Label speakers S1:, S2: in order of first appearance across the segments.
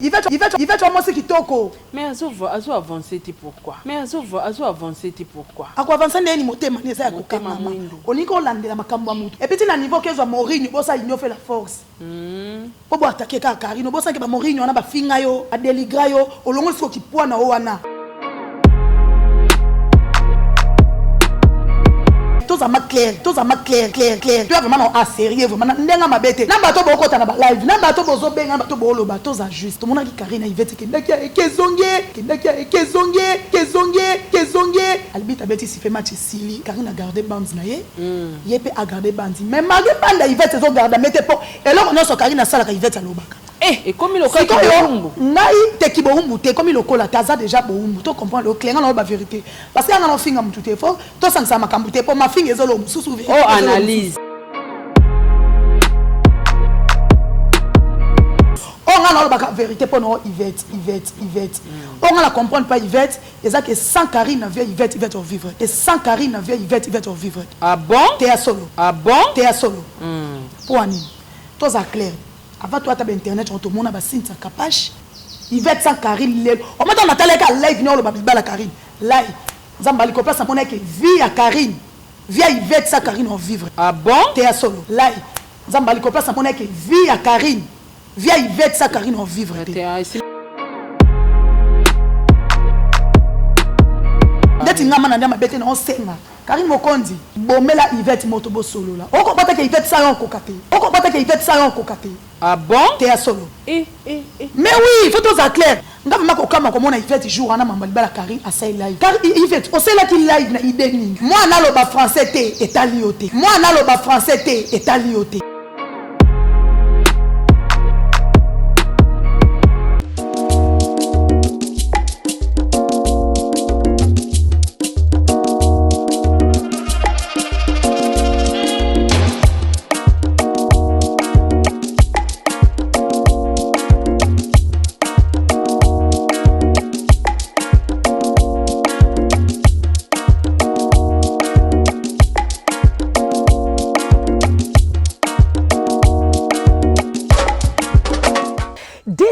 S1: Il va moi c'est qui toko.
S2: Mais azo avancer pourquoi? Mais azo avancer pourquoi?
S1: À quoi avancer ndeni motema neza ya kokama mwindo. Oniko landela makambo mutu. Et puis na niveau que zo Mourinho bosa inyo fait la force. Pobo attaquer ka Karino bosa ke ba Mourinho na ba finga yo, adeligra yo, olongo siko kipwa na wana. Tous à clair. Tu as vraiment à sérieux, vraiment. N'enga mabete. Namba to boko ta na live. Namba to bozo benga namba to bolo ba to za juste. Mona ki Karina Yvette kendakia kezonge. Albita beti si fait match Sili. Karina garder bands na ye. Yepe a garder bands. Mais malgré banda Yvette zo garder mette po. Et là on a so Karina sala ka Yvette alobaka.
S2: Et comme il okola kiboumbu.
S1: Ngai te kiboumbu te comme il okola taza déjà boumbu. To comprendre le clair na ba vérité. Parce que na finga mutu te fo. To sansa makambu te po ma finga ezolo mususu.
S2: Oh analyse.
S1: On a la vérité pour nous Yvette. On a la comprendre pas Yvette. Et ça que sans Karine vient Yvette au vivre. Et sans Karine vient Yvette au vivre.
S2: Ah bon?
S1: T'es à solo.
S2: Ah bon?
S1: T'es à solo. Pour Annie. Tout ça clair. Avant toi, tu as internet, on te montre que tu as capache. Yvette sans Karine. On m'a dit que tu as live, la Karine. Live. Zambali, tu as monnaie que vie à Karine. Via Yvette sans Karine, on vivre.
S2: Ah bon?
S1: T'es à solo. Live. Zambali, tu as monnaie que vie à Karine. Via Yvette sans Karine, on vivre. Dès ngama na ndama bete na onsenga Karine Mokondi bomela Yvette motobo solo là oko pata ke Yvette sa yon kokate ah bon t'es à solo mais oui il faut tout ça clair ngaba mako kama ko mona Yvette jour ana mambali bala Karine asai live car Yvette on sait là qu'il live na ideni moi na loba français te etaliote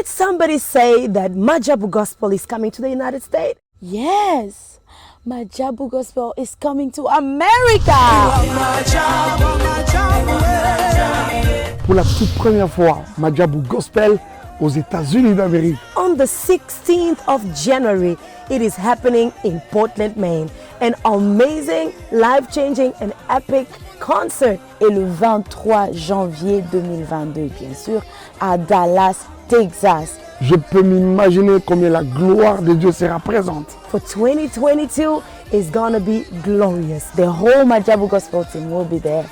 S3: Somebody say that Majabu Gospel is coming to the United States?
S4: Yes, Majabu Gospel is coming to America.
S5: Pour la toute première fois, Majabu Gospel aux États-Unis d'Amérique.
S3: On the 16th of January, it is happening in Portland, Maine. An amazing, life-changing and epic concert.
S4: Et le 23 janvier 2022, bien sûr, à Dallas, Texas.
S5: Je peux m'imaginer combien la gloire de Dieu sera présente.
S3: For 2022, it's gonna be glorious.
S4: The whole Majabu Gospel team will be there.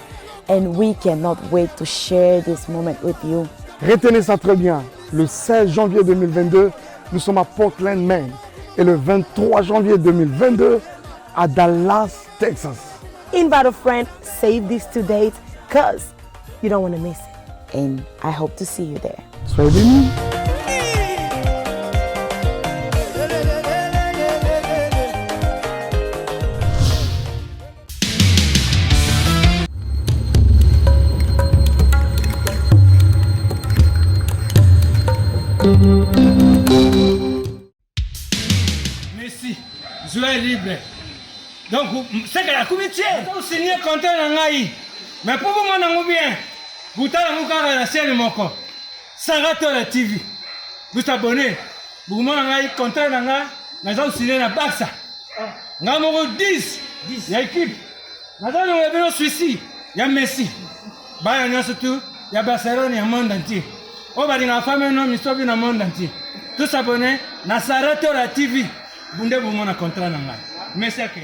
S4: And we cannot wait to share this moment with you.
S5: Retenez ça très bien. Le 16 janvier 2022, nous sommes à Portland, Maine. Et le 23 janvier 2022, à Dallas, Texas.
S3: Invite a friend, save these two dates, because you don't want to miss it.
S4: And I hope to see you there.
S5: Soyez bénis.
S6: Merci, joie libre. Donc, c'est que la comité, vous signez contrat dans l'AI. Mais pour vous, mon bien, vous avez la scène de mon corps. Sarato TV. Vous abonnez. Vous avez contrat dans l'AI. Nous avons signé la Baxa. Nous avons 10. Il y a équipe. Nous avons Suisse. Il y a Messi. Il y a surtout, il y a Barcelone, il y a le monde entier. On va dire la femme et l'homme, ils sont dans le monde entier. Tous abonnés, na Sarato TV. Vous avez un contrat dans l'AI. Merci à vous.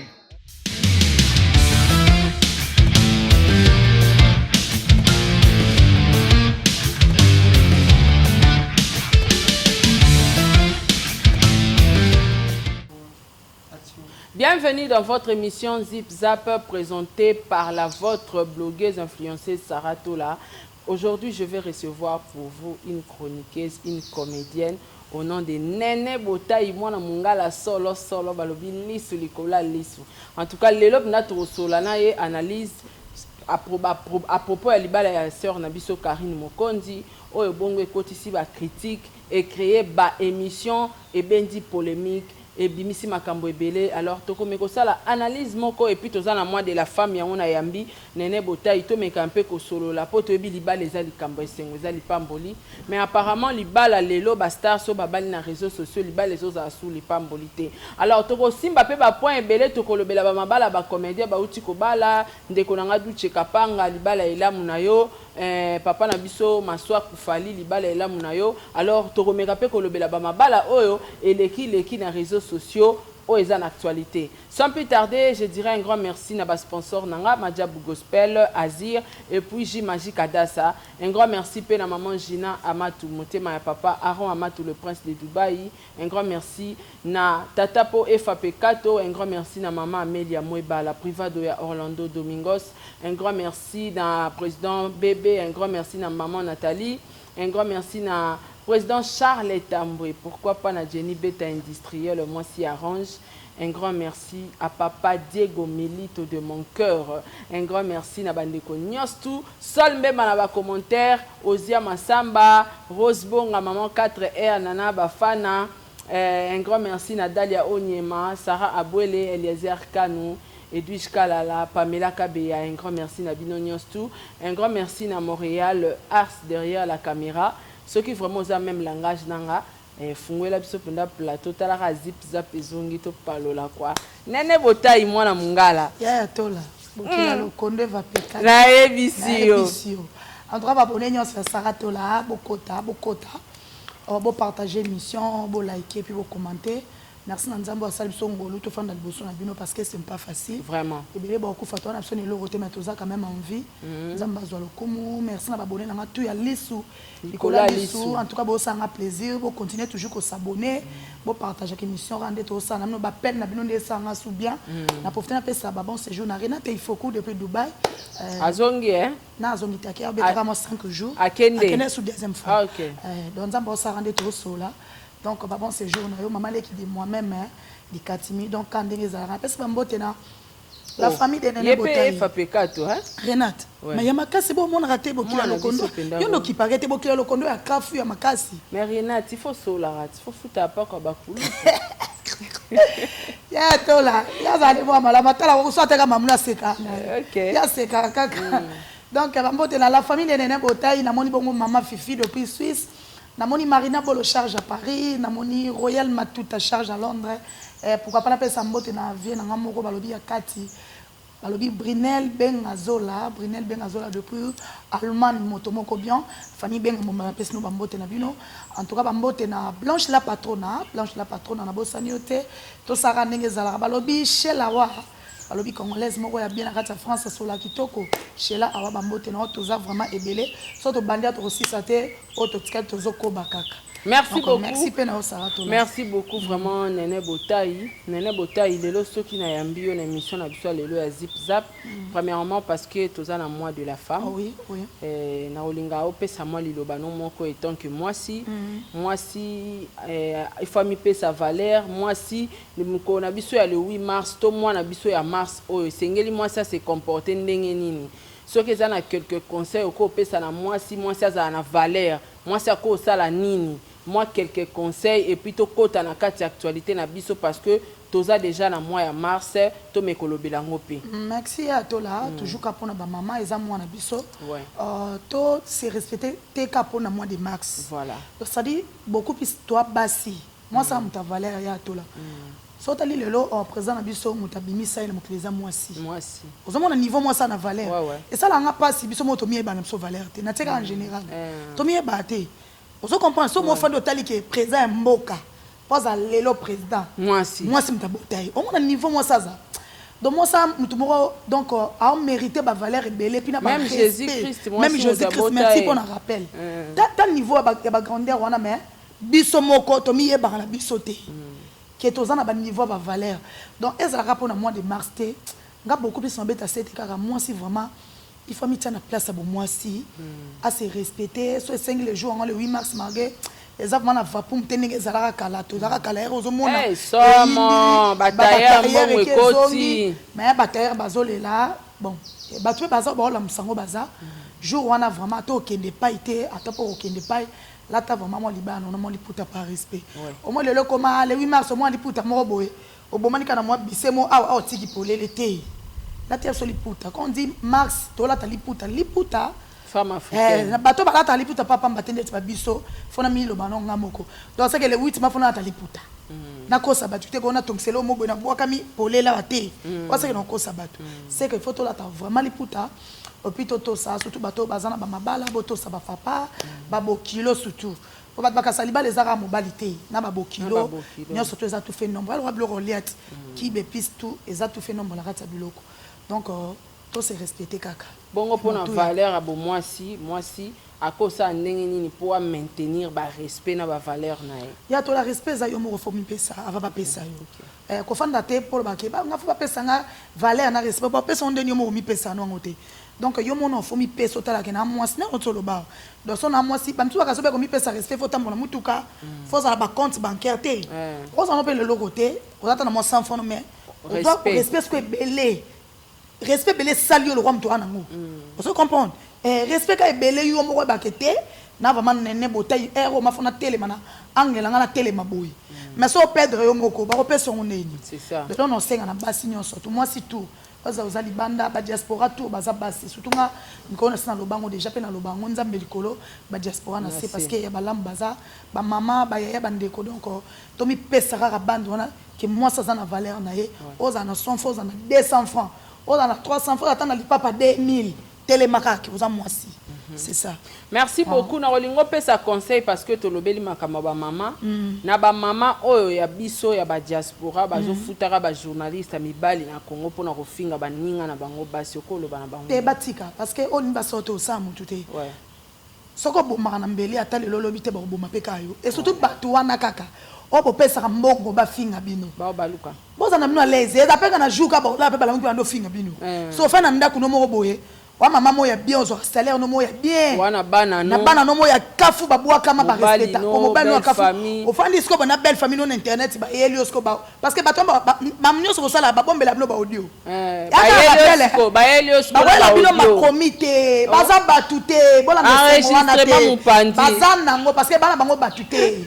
S2: Bienvenue dans votre émission Zip Zap présentée par votre blogueuse influenceuse Sarah Tola. Aujourd'hui, je vais recevoir pour vous une chroniqueuse, une comédienne au nom de Nene Botaï. Moi, je solo balobi lisu likola lisu. En tout cas, l'élop notre solana et analyse à propos de la sœur Nabiso Karine Mokondi. Oyo bongo ekoti si ba critique et créer ba émission et ben dit polémique et bimisi makambo ebele. Alors toko meko sala analyse moko et puis tozana moi de la femme ya ona yambi nene botai to mekampe ko solo la poto ebi libala eza likambo esengo eza lipamboli mais apparemment libala lelo ba star so babali na réseaux sociaux libala les autres sous lipamboli te. Alors toko simba pe ba point ebele toko lobela ba mabala ba comédien ba uti ko bala ndeko nanga duche kapanga libala elamu na yo papa na biso maswa kufali libala elamu na yo. Alors toko mekape ko lobela ba mabala oyo eleki na réseaux sociaux où est en actualité. Sans plus tarder, je dirais un grand merci à ma sponsor Nanga, Madjabou Gospel, Azir, et puis J Magic Adassa. Un grand merci à maman Gina Amatou, Motema et papa Aaron Amatou, le prince de Dubaï. Un grand merci à Tatapo FAP Kato. Un grand merci à maman Amelia Moueba, la private de Orlando Domingos. Un grand merci à président Bébé. Un grand merci à maman Nathalie. Un grand merci à président Charles Tamboué, pourquoi pas na Jenny Beta Industriel, moi s'y arrange. Un grand merci à papa Diego Milito de mon cœur. Un grand merci à Bandeko Nyostou. Sol même à la commentaire, Ozia Massamba, Rosebong, à maman 4R, Nana Bafana. Un grand merci à Dalia Onyema, Sarah Abouele, Eliezer Kanou, Edwige Kalala, Pamela Kabeya. Un grand merci à Bino Nyostou. Un grand merci à Montréal, Ars derrière la caméra. Ceux qui vraiment ont même langage nanga funguela biso penda plateau talaka zip zap ezongi to palola kwa nene botai mwana mungala
S1: ya tola bokila lokondo va peka
S2: na ebisio
S1: en droit ba bonne nyos fa saratola bokota bo partager l'émission bo liker puis bo commenter. Merci Nanzambo à Salib Songolo, tout fan d'Alboson à Bino parce que c'est pas facile.
S2: Vraiment.
S1: Et bien, beaucoup de fois, on a besoin de l'eau, mais tout ça quand même envie. Nzamba Zoualo Koumou, merci à Babonné, on a tout, il y a Lissou, Nicolas Lissou. En tout cas, ça a plaisir, vous continuez toujours à s'abonner, vous partager l'émission, rendez tout ça, nous avons peine, nous avons ça en sous bien. Nous avons profité de ça, bon séjour, nous avons fait beaucoup depuis Dubaï.
S2: Azongi, hein?
S1: Non, Azongi, il y a vraiment 5 jours.
S2: À Kende.
S1: Sous deuxième fois.
S2: Ah, ok.
S1: Donc, nous avons ça rendez tout ça là. Donc, bon séjour, maman qui dit moi-même, les Katimi, donc quand les Arabes, parce que la famille de Néné Botaï. Renate, mais il y a ma casse, bon, on a raté beaucoup de locondo. Il y a qui paraît beaucoup de locondo à Kafu, à ma casse.
S2: Mais Renate, il faut solar, il faut foutre à pas comme Bakoulou.
S1: Ya tola, ya zali moi mala matala ko so teka mamuna seka.
S2: OK.
S1: Ya seka kaka. Donc la famille de Néné Botaï, na moni bongo maman Fifi depuis Suisse. Namoni Marina Bolo charge à Paris, Namoni Royal Matuta charge à Londres. Pourquoi pas la paix Sambote na vie na ngamoko balobi ya Kati. Balobi Brunel Bengazola depuis Allemagne motomoko bien. Fanny Ben mama pesi no bambote na bino. En tout cas bambote na Blanche la patrona na bosaniote. To sara ndenge zala balobi Shelawa. Balobi congolaise moko ya bien na kati France sur la kitoko. Shela awa bambote na toza vraiment ebele. Soto bandia to sisa te auto ticket tozo ko bakaka.
S2: Merci beaucoup.
S1: Merci
S2: beaucoup vraiment Néné Botaï. Néné Botaï lelo soki na yambi yo na émission na biso lelo ya Zip Zap. Premièrement parce que toza na mois de la femme.
S1: Oui.
S2: Na olinga opesa moi liloba non moko étant que moi si il faut mi pesa valeur moi si ko na biso ya le 8 mars to moi na biso ya mars o sengeli moi ça se comporter ndenge nini. Ce que ça a quelques conseils au pesa na moi si ça a na valeur moi ça ko sala nini. Moi quelques conseils et puis to kota na kati actualité na biso parce que toza déjà na mois ya mars to mekolobela ngope.
S1: Merci à tola toujours kapona ba maman eza mois na biso. To se respecter te kapona mois de mars.
S2: Voilà.
S1: Ça dit beaucoup plus toi basi. Moi ça muta valeur ya tola. Sotali lelo présent na biso mutabimi ça na mokileza moi si. Aux hommes na niveau moi ça na valeur. Et ça la nga passe biso moto mié ba na biso valeur te. Na teka en général. To mié ba te. Vous comprenez, ce mot de Tali qui est présent Mboka, pas à l'élo président. Moi si m'tabotaï. Au moins niveau moi ça. Donc moi ça donc a mérité ba valeur et belé puis na
S2: même Jésus-Christ,
S1: même Jésus-Christ merci pour un rappel. Tant niveau ba grandeur wana mais biso moko to mi yeba na biso te. Qui est aux na ba niveau ba valeur. Donc ezala rapport na mois de mars te. Nga beaucoup plus embêté à cette car moi si vraiment il faut mettre en place à moi si à se respecter soit 5 les jours le 8 mars margué les avant na va pour me tenir ezala kala to zala kala aux mona
S2: somo batailleur mokoti
S1: mais batailleur bazolela bon batu baza ba la msango baza jour wana vraiment to kende pas été ata pour kende pas là t'as vraiment libano on a liputa par respect au moins le comment le 8 mars au moins liputa mo boye au moment ni kana moi bisemo ah tiki polé l'été là t'as so liputa quand on dit mars to là t'as liputa
S2: femme africaine
S1: na bato ba ta liputa papa mbatende ti biso fona mi lo bano ngamoko donc c'est que le 8 mars fona ta liputa na kosa batu te kona tongselo mo boye na boka mi polé là te parce que na kosa batu c'est que faut to là t'as vraiment liputa opito to ça surtout bato bazana ba mabala boto sa ba papa ba bokilo surtout pour battre bakasaliba les ara mobilité na ba bokilo nyo surtout ça tout fait nombre alors bloko liat qui be piste tout et ça tout fait nombre la rata biloko donc to se respecter kaka
S2: bongo pona valeur abo moi si à cause ça ndenge nini pour maintenir ba respect na ba valeur na
S1: ya to la respect za yo mo reformi pesa ava ba pesa yo ko fanda te pour ba ke ba nga fa pesa nga valeur na respect ba pesa on denyo mo mi pesa no ngote donc yo mon enfant mi pesa otala ke na mwasi na otolo ba donc son na mwasi ba mtuka kasobe ko mi pesa respect faut tambola mutuka faut ça ba compte bancaire te faut ça no pe le logo te o tata na mo sans fond mais respect que belé respect belé salio le roi mtoa na ngo on se comprendre respect ka belé yo mo ba kete na vraiment nene botay ero mafona tele mana angela ngana tele maboyi mais so perdre yo moko ba ko pesa on neni
S2: c'est ça
S1: donc on senga na basi nyonso tout moi si tout baza ozali banda ba diaspora tout baza basi surtout nga nkona sina lobango déjà pe na lobango nzambe likolo ba diaspora na c'est parce que ya balam baza ba mama ba yaya bandeko donc to mi pesa rara bande wana que moi ça na valeur na ye oza na 100 francs na 200 francs oza na 300 francs atana li papa 2000 télémakaki oza moi si c'est ça.
S2: Merci beaucoup na olingo pesa conseil parce que to lobeli makama ba mama na ba mama oyo ya biso ya ba diaspora bazo futaka ba journaliste mibali na Congo pona ko finga ba ninga na bango basi ko loba na bango
S1: te batika parce que on ba soto sa mutu te ouais soko bomaka na mbeli ata lelo lobi te ba boma peka yo et surtout bato wana kaka o bo pesa mbongo ba finga bino
S2: ba baluka
S1: boza na mino leze eza peka na juka ba la pe bala ngi ndo finga bino so fa na ndako no mo boye wa mama moya bien ozo salaire no moya bien
S2: wana bana no
S1: na bana no moya kafu babwa kama ba respecta ko mobali no kafu o fandi sko na belle famille no internet ba elio sko ba parce que bato ba mamnyo so sala ba bombela bino ba audio
S2: ba elio sko
S1: ba wala bino ma comité baza batute bola
S2: na te
S1: baza nango parce que bana bango batute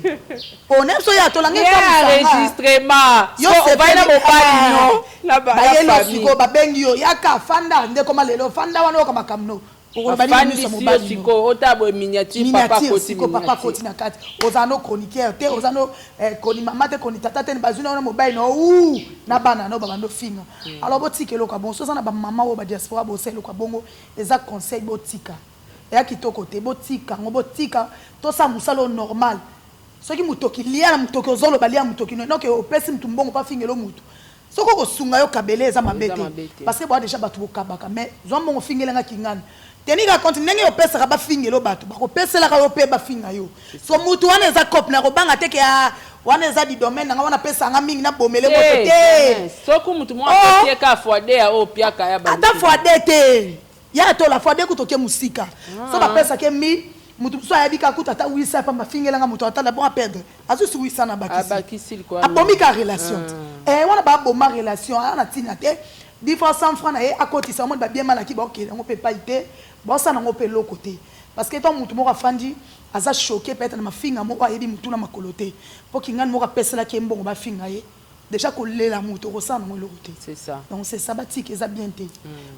S1: on aime so ya to langi
S2: enregistrement yo ba na mobali no na ba
S1: elio sko ba bengi yo yaka fanda ndeko malelo fanda wana kama kamno
S2: pour bani so mobali siko otabo miniature
S1: papa koti na kati ozano chroniqueur te ozano koni mama te koni tata te bazuna na mobile no na bana no baba ndo finga alors botika loka bon so sana ba mama o ba diaspora bo selo kwa bongo eza conseil botika ya kitoko te botika ngo botika to sa musalo normal soki mutoki lia na mutoki ozolo balia mutoki no ke opesi mtumbongo pa fingelo mutu soko ko sunga yo kabele eza mabete parce que bo déjà batu bokabaka mais zombo ngo fingelenga kingana tenika konti ndenge yo pesa ka ba fingelo batu ba ko pesela ka yo pe ba finga yo so mutu wana eza cop na ko banga teke ya wana eza di domaine nga wana pesa nga mingi na bomele moto te
S2: soko mutu mo apetie ka foade ya o piaka ya ba
S1: ata foade te ya to la foade ku toke musika so ba pesa ke mi mutu so ya bika kuta ta wisa pa mafingela nga mutu atala bon a perdre azu su wisa na bakisi
S2: quoi
S1: abomika relation wana ba boma relation ana tina te différence 100 francs na ye akotisa mo ba bien malaki ba ok ngo pe paité ba ça na ngo pe loko te parce que ton mutu mo ka fandi aza choqué peut-être na mafinga mo ayebi mutu na makolote po kingani mo ka pesela ke mbongo ba finga ye déjà ko lela mutu ko ça na mo loko te
S2: c'est ça
S1: donc c'est sabatique eza bien te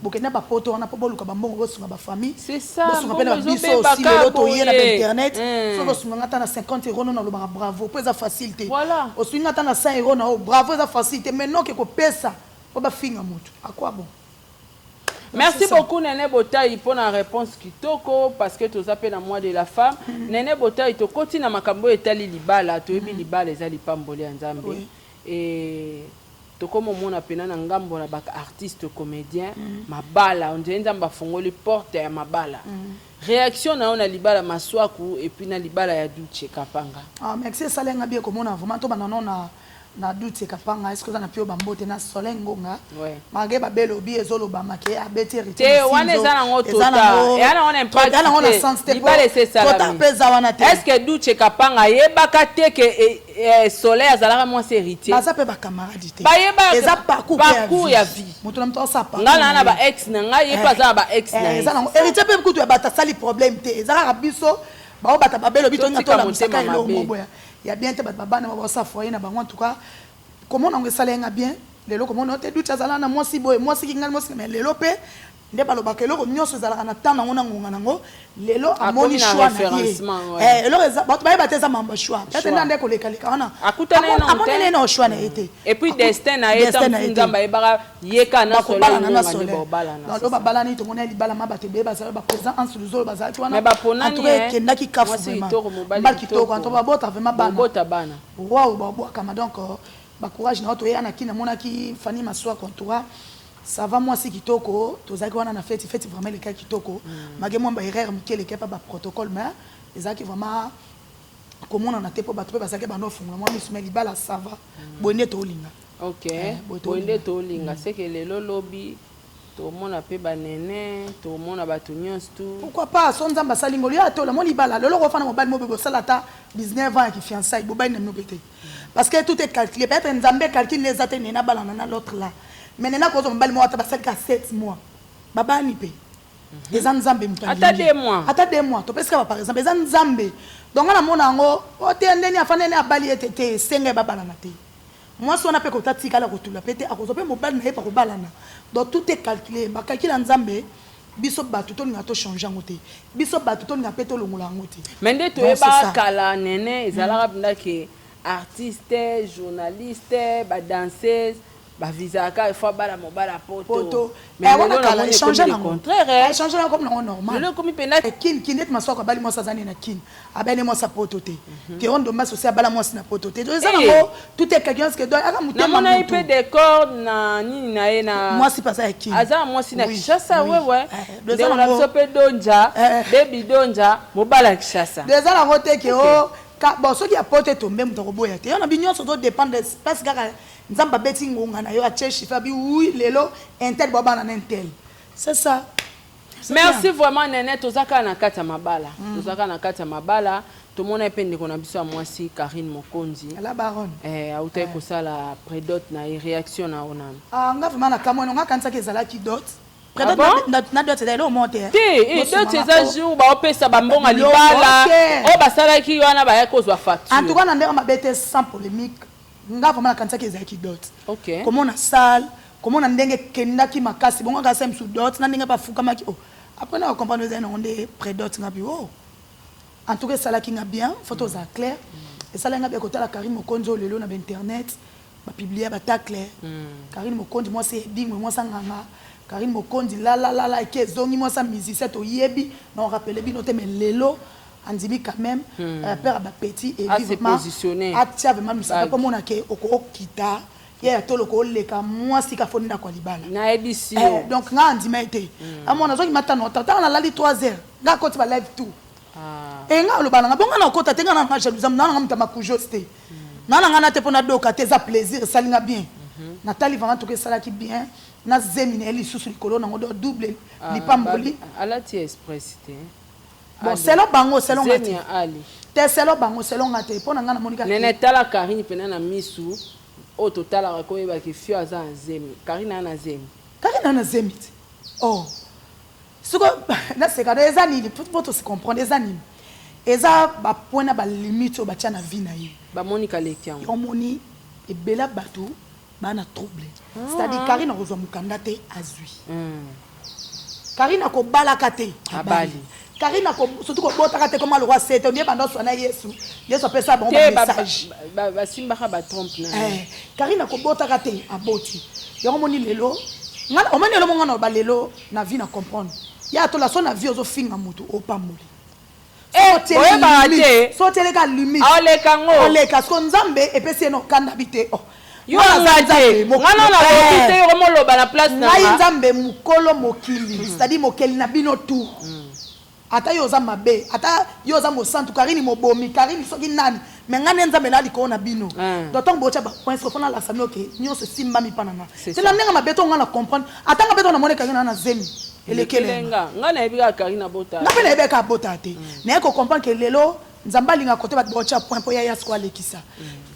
S1: bokena ba poto wana po boluka ba mbongo bo sunga ba famille
S2: c'est ça
S1: bo sunga pe na biso aussi le loto ye na internet so bo sunga ngata na 50 € na lo ba bravo po eza facilité
S2: voilà
S1: o sunga ngata na 100 € na o bravo eza facilité mais non ke ko pesa po ba finga mutu à quoi bon.
S2: Merci beaucoup Nene Botaï pour la réponse kitoko parce que tu as appelé à moi de la femme. Nene Botaï to continue na makambo etali libala to ebi libala ezali pamboli nzambe et to comme mon appena na ngambo na baka artiste comédien mabala on dirait nzamba fongoli porte ya mabala. Réaction na on a libala maswaku et puis na libala ya Duche Kapanga.
S1: Ah merci salenga bien comme on a vraiment to banana na Duche Kapanga est-ce que ça na pio bambote na solengonga mage ba belo bi ezolo ba make abeti rite
S2: te wana ezana ngotota yana wana impact
S1: yana wana sense te
S2: libala c'est ça
S1: tota pesa wana te
S2: est-ce que Duche Kapanga yebaka te que soleil azalaka moi c'est héritier
S1: baza pe ba camarade te
S2: eza parcours ya vie
S1: mutu na mto sa pa
S2: ngala na ba ex na ngai yepa za ba ex na
S1: ezana héritier pe kutu ya bata sali problème te ezaka biso ba bata babelo bito ngato la musaka elo moboya ya bien te bata babana ba sa foyer na bango en tout cas comment on salenga bien lelo comment on te doute azala na mwasi boy mwasi kingal mwasi mais lelo pe nde balobaka eloko nyonso ezalaka na ntango nango na ngonga nango lelo amoni choix na ye eloko bato bayeba te eza mamba choix peut-être nde ande kolekaleka wana amonene na choix na ye te
S2: et puis destin na ye nzambe ayebaka yeka na
S1: solo babalani tomoni libala ma bato ebeye bazala baprésident anse luzolo bazalaki wana
S2: baponani
S1: ekendaki kafu mbali kitoko anto babota vraiment bana waw babwakama donc bacourage na oyo toyeya na kini namonaki Fanny Maswa Kontoa ça va moi si kitoko tozaki wana na fête vraiment les cas kitoko magé moi ba erreur mike les cas pas protocole mais ezaki vraiment comment on a te po bato pe basaki bando funga moi misuma libala ça va bonne to linga
S2: OK bonne to linga c'est que les lobby to mona pe banene to mona bato nyonso tout
S1: pourquoi pas son nzamba salingo ya to la mo libala lolo ko fana mobile mo bebo salata 19 ans qui fiançailles boba na mobete parce que tout est calculé peut-être nzambe calcule les atteindre na balana na l'autre là mais nena ko zo mbali mo ata basali ka 7 mois baba ni pe les nzambe mutandi ata 2 mois to peska par exemple les nzambe donc na mona ngo o te ndeni afana ne abali etete senge baba na te moi si on a pe ko tatika la ko tula pete akozo pe mobali na ye pa ko balana donc tout est calculé ba calcule nzambe biso batu to nga to changer ngote biso batu to nga peto longola ngote
S2: mais nde to eba kala nene ezalaka bindaki artiste journaliste ba danseuse ba visa ka fois bala mobala poto
S1: mais on a changer le
S2: contraire
S1: changer comme normal
S2: le comme pena
S1: kin net maswa ko bali mo sa zani na kin abene mo sa poto te ke on domba social bala mo na poto te donc ça tout est quelqu'un que doit aka mutema
S2: na mona ipe de corps na nini na ye na
S1: moi si pas ça kin
S2: aza moi si na Kishasa ouais de on a sopé donja baby donja mobala Kishasa
S1: déjà la rote ke o bon ceux qui a porté tomber muto boya te on a bignon so do dépendre de parce que nzamba beti ngonga na yo a chechi fa bi oui lelo intel baba na intel c'est ça
S2: merci vraiment nene tozaka na kata mabala tozaka na kata mabala to mona epende kona biso mwasi Karine Mokonzi
S1: la baronne
S2: autai ko sala prédot na réaction na ona
S1: nga vraiment na kamono nga kanisa ke zala ki dot prédot na dot c'est le monter
S2: dot ces jours ba opesa bambonga libala o basala ki wana ba ya kozwa facture
S1: en tout cas na ndeka mabete sans polémique nga vraiment kanisa ke zala ki dot
S2: OK
S1: comment na salle comment na ndenge kendaki makasi bonga ka sem sous dot na ndenge ba fuka maki après na comprendre les on des prédot nga bi en tout cas ça là qui nga bien photos à clair et ça là nga bien côté la Karine Mokonzi lelo na internet ba publier ba ta clair Karine Mokonzi moi c'est ding moi ça nganga Karine Mokonzi la et que zongi moi ça musicien to yebi on rappelle bino te mais lelo andimi quand même père ba petit et vivement atia vraiment ça comme on a que oko kita ya toloko leka moi si ka fonda kwa libala
S2: na ebisi
S1: donc nga andima été amona zo ki matano tata na lali 3h nga koti ba live tout et nga lo bana bonga na kota tenga na jalousie na nga mutama kujoste na nga na te pona doka te za plaisir salinga bien Nathalie vraiment tout que ça là qui bien na zemine eli susu likolo na ngodo double lipamboli
S2: ala ti express te
S1: bon c'est lo bango c'est lo ngati te c'est lo bango c'est lo ngati pona nga na monika
S2: nene tala Karine pena na misu au total a koyeba ki fio aza nzemi Karine ana zemi oh ce que là c'est quand les années pour tout se comprendre les années eza ba point na ba limite ba tia na vie na ye ba monika lekiam
S1: on moni e bela bato ba na trouble c'est-à-dire Karine rozwa mukanda te azui Karine ko balaka te abali Karine ko surtout ko botaka te comme le roi c'est on est bando sona Yesu pesa bon message
S2: ba simba ba trompe na
S1: Karine ko botaka te aboti yo moni lelo ngana o mani lo ngana ba lelo na vie na comprendre ya to la sona vie ozo finga mutu o pamoli so telega limite oleka so nzambe epesi no kanda bite
S2: yo nzambe ngana na botite yo mo loba na place na
S1: ngai nzambe mukolo mokili c'est-à-dire mokeli na bino tout ata yo za mabe ata yo za mosantu Karine mobomi Karine soki nani mais ngane nzambe na liko na bino d'autant bocha ba point so fona la samio ke nyonso simba mi panana c'est la nenga mabe to ngana comprendre ata ngabe to na mone Karine na zemi
S2: elekelenga ngana ebika Karine bota
S1: na pele ebeka bota te na ko comprendre que lelo nzamba linga côté ba bocha point po ya yasko alekisa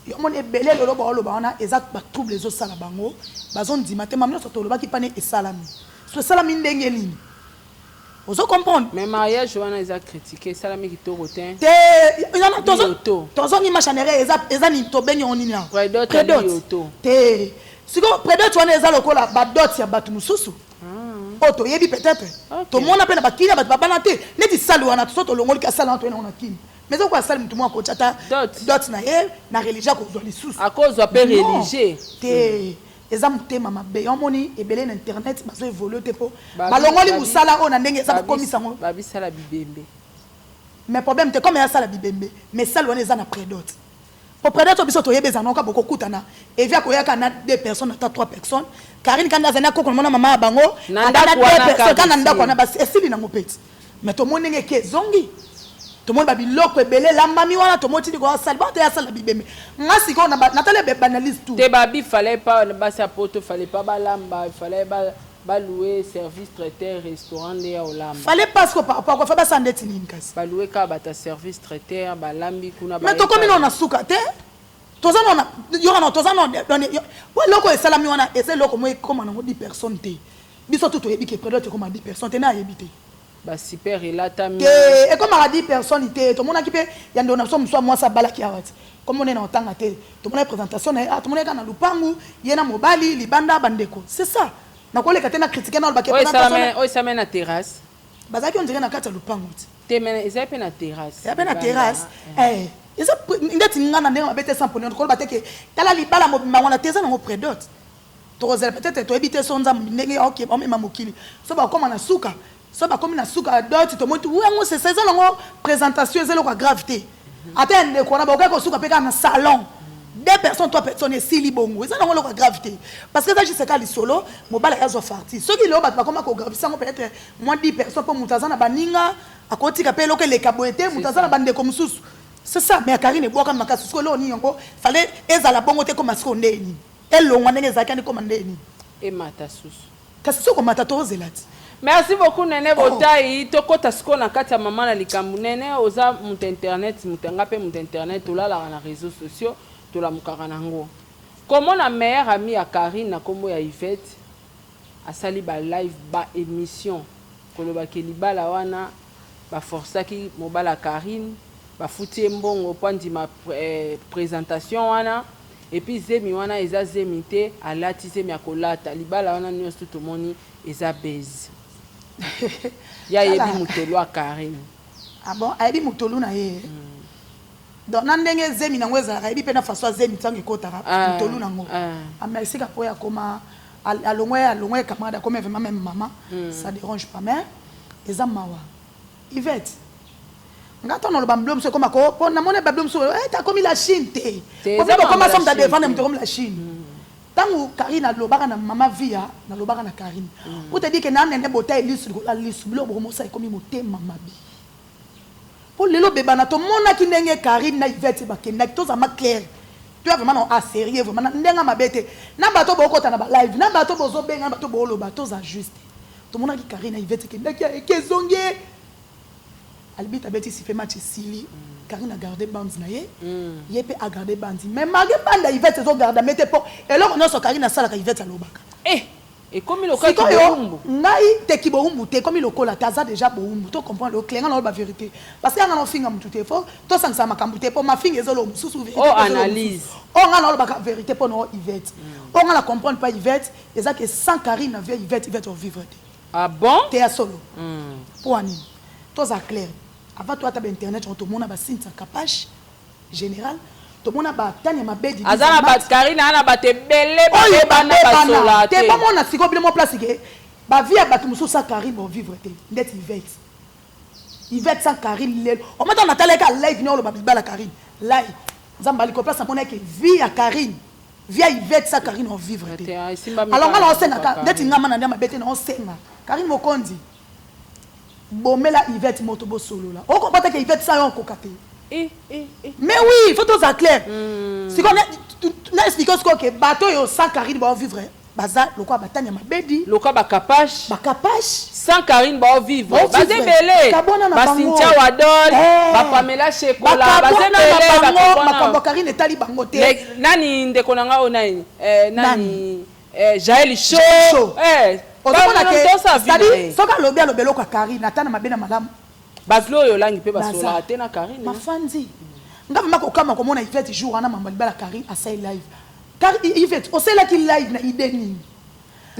S1: yo mon ebele lelo ba oloba ona exact ba trouble les sala bango bazon ndima te mamno so to loba ki pane esalami so salami ndenge nini Vous comprenez?
S2: Mais mariage, on a critiqué, ça l'a mis qui tôt autant.
S1: Il y en a tous qui machin ils ni to benyo ni na.
S2: Prédot.
S1: Te. Si ko prédot on est lokola ba dot ya batu mususu. Oto yebi peut-être. Tout le monde appelle ba kina ba banate. Neti salu wana to soto longoli ka sala antoine on kini. Mais quoi salu mutu mo ko chata dot na ye na religion ko zo lisusu.
S2: À cause de paix religieux.
S1: Te. Ezam tema mabe omoni ebele na internet bazo évoluer te po balongoli musala ona ndenge za komisa ngo
S2: babi sala bibembe
S1: mais problème te comme ya sala bibembe mais sala wana eza na prédot pour prédot biso to yebeza noka boko kutana et via ko yaka na 2 personnes ata 3 personnes Karine kanda zana ko mona mama bango ata 2 personnes kana ndako na basi esili na ngopeti mais to monenge ke zongi to mona babiloko ebele lambami wana to moti ko sala ba to ya sala bibembe ngasi ko na natale be banalise tout
S2: te babi fallait pas basi apoto fallait pas balamba fallait ba louer service traiteur restaurant de olamba
S1: fallait pas que par rapport fa ba sandeti ninkas
S2: ba louer ka bata service traiteur ba lambi kuna ba
S1: mais to comme on a suka te to za na yora to za na wa loko esalami wana ese loko mo comme na 10 personnes te biso tout to yebi ke prédot comme 10 personnes te na yebite
S2: ba super elata mi
S1: et comme à 10 personnes te to mona ki pe ya ndona so mso moi sa bala ki awati comme on est na otanga te to mona présentation na to mona kana lupangu yena mobali libanda bandeko c'est ça na koleka te na critiquer na ba ke
S2: présentation ça mène na terrasse
S1: bazaki on dirait na kata lupangu
S2: te mène ils appellent na terrasse
S1: ya pe na terrasse ils ont ndeti ngana ndenge mabete sans ponion ko ba te ke tala libala mobimba wana te za na mo prédot to rozel peut-être to ebite sonza ndenge OK on mema mokili so ba comme na suka so ba comme na suka dot to motu wango c'est ça longo présentation zelo kwa gravité atende ko na ba ko suka peka na salon 2 personnes 3 personnes et si libongo ça longo kwa gravité parce que ça je sais ka li solo mobala ya zo farti so ki le ba koma ko gravité ça peut-être moins 10 personnes pour mutazana baninga akoti ka pe loke le kaboete mutazana bande comme susu c'est ça mais Karine boka makasi so lo ni yango fallait ezala bongo te comme asko ndeni elongwa ndenge zakani comme ndeni
S2: et mata susu
S1: kasi so ko mata to zelati.
S2: Merci beaucoup Nene Botai tokota siko na kati ya mama na likambu Nene oza mut internet mutanga pe mut internet olala na réseaux sociaux tola mukaka nango comment la meilleure amie ya Karine na kombo ya Yvette asali ba live ba émission koloba ke libala wana ba forçaki mobala Karine ba futi mbongo pandi ma présentation wana et puis zemi wana eza zemité alati zemi akolata libala wana nyonso tout moni eza base ya yebi mutolu a Karine
S1: ah bon ayebi mutolu na ye donc na ndenge zemi nango ezalaka ayebi mpe na façon zemi ntango ekotaka mutolu nango amersika po ya koma alongwe camarade akoma vraiment même maman ça dérange pas mais eza mawa Yvette ngata no ba blom so koma ko po na mona ba blom so ta komi la Chine te ko koma som ta défendre mto comme la Chine tangu Karine alobaka na mama via na lobaka na Karine pour te dire que na Nene Botai lisu la lisu blo bomo sa komi motema mabi pour lelo beba na to mona ki ndenge Karine na Yvette ba ke na to za ma clair tu as vraiment à sérieux vraiment ndenga mabete na bato boko ta na ba live na bato bozo benga na bato bolo bato za juste to mona ki Karine na Yvette ke ndaki ke zonge albita beti si fait match sili Karine a gardé bands na ye yepe a gardé bands mais malgré banda Yvette zo garder mette po et là on a so Karine sala ka Yvette alobaka
S2: et comme il okaki boumbu
S1: ngai te ki boumbu te comme il okola taza déjà boumbu to comprendre le clenga na ba vérité parce que ngana finga mutu te fo to sangsa makambu te po ma finga ezolo mususu vérité
S2: analyse
S1: ngana ba vérité po no Yvette ngana comprendre pas Yvette eza que sans Karine na vie Yvette va vivre te
S2: ah bon
S1: te ya solo pour ani to za clair avant toi tu as internet on te mona ba signe sa capage général to mona ba tanya mabedi
S2: azana ba Karine ana ba te bele ba na ba sola
S1: te ba mona siko bile mo place ke ba vie ba musu sa Karine bo vivre te net Yvette sans Karine lelo on m'a dans tala ka live no lo ba la Karine live zamba liko place mona ke vie à Karine vie Yvette sans Karine on vivre te alors ngala on senga net ngama na ndama bete na on senga Karine Mokondi bomela Yvette motobo solo là on comprend que Yvette ça on kokate mais oui il faut tout ça clair si qu'on a expliqué ce que bateau yo sans Karine va vivre baza lokwa batanya mabedi
S2: lokwa ba capage sans Karine va vivre baze belé ba Cynthia Wadol ba Pamela Shekola baze belé
S1: ba Karine etali bango te
S2: nani ndeko nanga onai nani Jaël Show
S1: c'est-à-dire soka lobi alobelo kwa Karine atana mabena malamu
S2: bazlo yo langi pe basola tena Karine
S1: mafandi ngaba mako kama komona Yvette jour ana mamba libala Karine asai live car Yvette osela ki live na ideni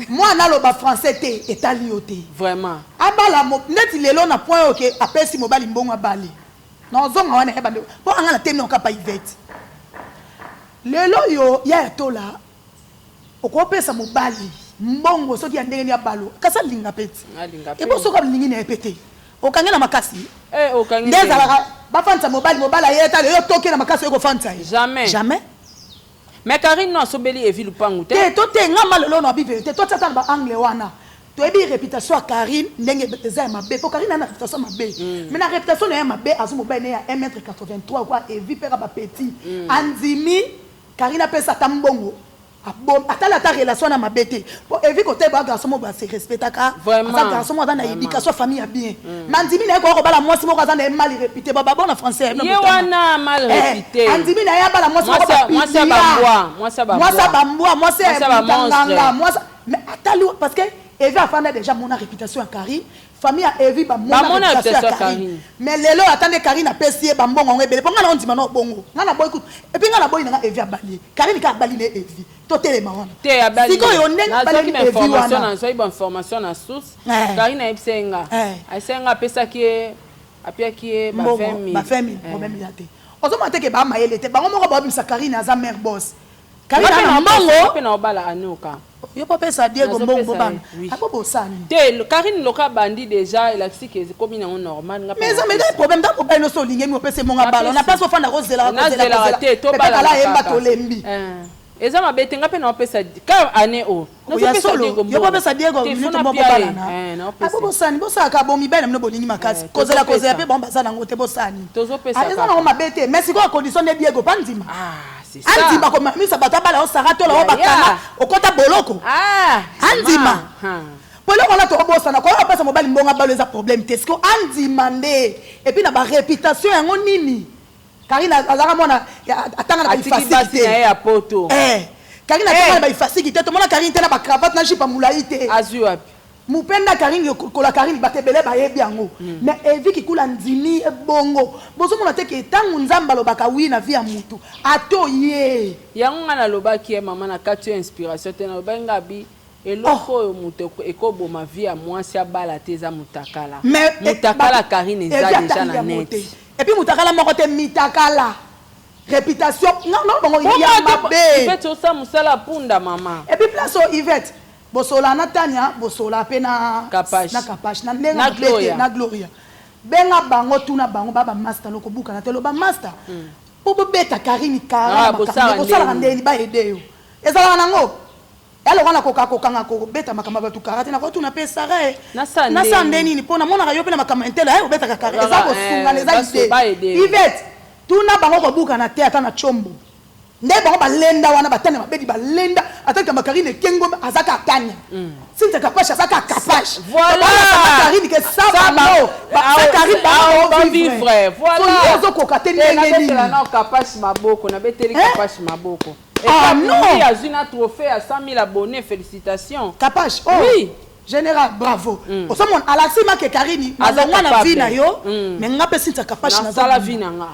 S1: moi na loba français te etalioté
S2: vraiment
S1: abala neti lelo na point OK apesi mobali mbongo abali na zonga wana e bande po anga na temno kapa Yvette lelo yo ya tola okopesa mobali mbongo soki ya ndenge ya balo kasa linga peti e bo soka lingi na epete okangena makasi
S2: okangena
S1: ndeza ba fanta mobali ayeta yo toke na makasi yo ko fanta jamais
S2: mais Karine no sobeli e vilu pangu te
S1: to te ngama lelo no bive te to tata ba angle wana to ebi réputation à Karine ndenge eza mabe po Karine na réputation mabe mais na réputation na mabe azu mobali na 1m83 quoi et vi pera ba petit andimi Karine pesa tambongo atala ta relation na mabete po evi côté ba garçon mo ba se respectaka ça garçon mo dans éducation famille bien mandimi na ko bala mwasi mo kaza na mal réputé ba bon en français
S2: ye wana mal réputé
S1: andimi na ya bala mwasi mais atali parce que evi afanda déjà mon réputation à Karine famille a evi ba mon réputation à Karine mais lelo attendez Karine a pesier ba mbongo ngebe po ngana ondima no bongo ngana boy écoute et puis ngana boy na evi abali Karine ka abali ne evi totele mawana
S2: te abali
S1: siko yo ndenge abali
S2: evi information na so bonne information na source Karine ebsenga asenga pesa ki apia ki ba
S1: 20000 problème yate ozo mate ke ba mayele te bango moko ba bimisa Karine aza mère boss Karine na mbongo
S2: pe na obala anoka
S1: yo pas ça Diego mbongo bang abobo sani
S2: te Karine loka bandi déjà il a dit que comme il est normal
S1: mais ça me donne problème dans problème no so lingi mi opese monga balo na pas so fanda kozela
S2: te to bala
S1: la yemba to lembi
S2: eza mabete ngape na opesa ka ane o
S1: no so pesa Diego yo pas pesa Diego minute mbongo bala na abobo sani bosaka bomi bana mno bolingi makasi kozela pe bomba sana ngote bosani
S2: tozo pesa
S1: eza na mabete mais siko condition de Diego pandima
S2: c'est ça
S1: andima ko misa batabala o sarato la o bakana okota boloko andima polo on a to bossa na ko pesa mobali mbonga balo eza problème te siko andima nde et puis na ba réputation yango nini Karine azaka mona atanga na ba facilité
S2: ya poto
S1: Karine atanga na ba facilité to mona Karine te na ba cravate na jipa mulaite
S2: azu wapi
S1: mupenda Karine kola Karine batebele ba yebi yango mais evi ki kula ndimi ebongo bozo mona te ke tangu nzamba lo baka wi na vie ya mutu ato ye
S2: yango ngana lobaki ya mama na kati inspiration te na lobenga bi eloko yo mutu ekoboma vie ya mwasi abala te za mutakala mutakala Karine eza déjà na net
S1: et puis mutakala moko te mitakala réputation non bongo ya mabe
S2: Yvette osa musala punda mama
S1: et puis place au Yvette bosola na Tania bosola pe na kapash na ndenga na Gloria benga bango tuna bango baba master loko buka na telo ba master po beta Karine kara bosala ndeni ba edeo ezala nango elo wana koka ko beta makamba batu karate na ko tuna pe sare na sandeni ni pona mona yo pe na makamba intelo ayo beta kara eza ko sunga neza ide Yvette tuna bango ko buka na te ata na chombo nde bango balenda wana batane mabedi balenda ataka Karine kengo azaka tanya sinta kapasha azaka kapasha
S2: voilà
S1: Karine ke ça Karine
S2: ba vivre voilà
S1: ozo kokate ndenge
S2: ni na kapasha maboko na beteli kapasha maboko
S1: ah non
S2: il a une trophée à 100 000 abonnés félicitations
S1: kapasha
S2: oui
S1: général bravo osomon alasima ke Karine azongwa na vie na yo mais ngape sinta kapasha na
S2: sala vie na nga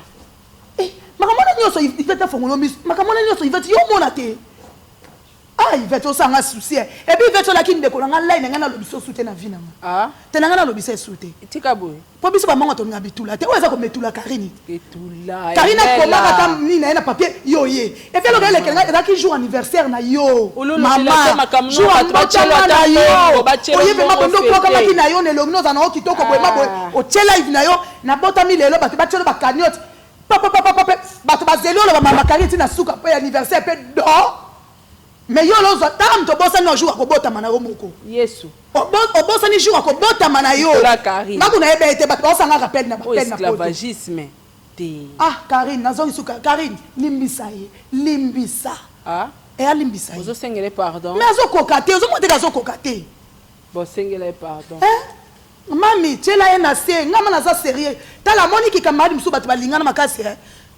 S1: makamona nyoso Yvette fongono mis makamona nyoso Yvette yo mona te Yvette osanga souci et puis Yvette la kinde ko nga line nga na lobiso soute na vie na te nga na lobiso soute
S2: tika boy
S1: po biso ba monga to nga bitula te oza ko metula Karine
S2: ketula
S1: Karine ko maka tam ni na papier yo ye et puis le gars le qui joue anniversaire na yo mama joue anniversaire na yo oye be mabondo ko kama kina yo ne lomno za na okitoko boy maboy o chela hivi na yo na botami lelo ba chelo ba cagnotte papa bato bazeli olo ba Karine tina suka pe anniversaire pe do mais yo lozo tam to bossa no jour akobota mana yo moko
S2: yesu
S1: obossa ni jour akobota mana yo ngako na ebe ete bato bosanga rappel na bapen na
S2: esclavagisme te
S1: Karine nazongi suka Karine limbisa ye limbisa e alimbisa ye
S2: ozo sengele pardon
S1: mais azo kokate ozo mote azo kokate
S2: bo sengele pardon
S1: mami tela ye na se ngama na za sérieux tala moni ki kamadi musu bato balingana makasi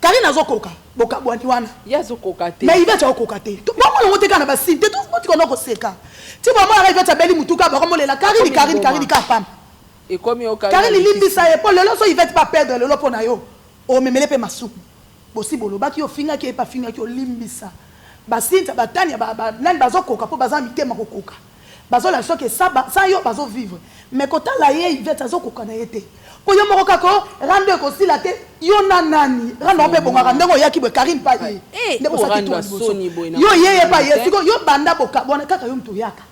S1: Karine azokoka boka bwani wana
S2: yazokoka te
S1: mais Yvette azokoka te to bon on monte kana basine te to ko noko seka ti bon moi Yvette abeli mutuka ba komolela Karine ka pam
S2: et comme yo
S1: Karine limbisa e pour lelo so Yvette pas perdre lelo pona yo o memele pe masuku bosi boloba ki yo finga ki e pa finga ki o limbisa basinta batani ba nani bazokoka po baza mitema kokoka bazola soki ça yo bazo vivre mais kota la ye Yvette azokoka na yete po yo moko kako rando ko sila te yo nani rando pe bonga ndeko yaki bo Karine pa ye
S2: ndeko rando soni boina
S1: yo ye pa ye siko yo banda boka bona kaka yo mtu yaka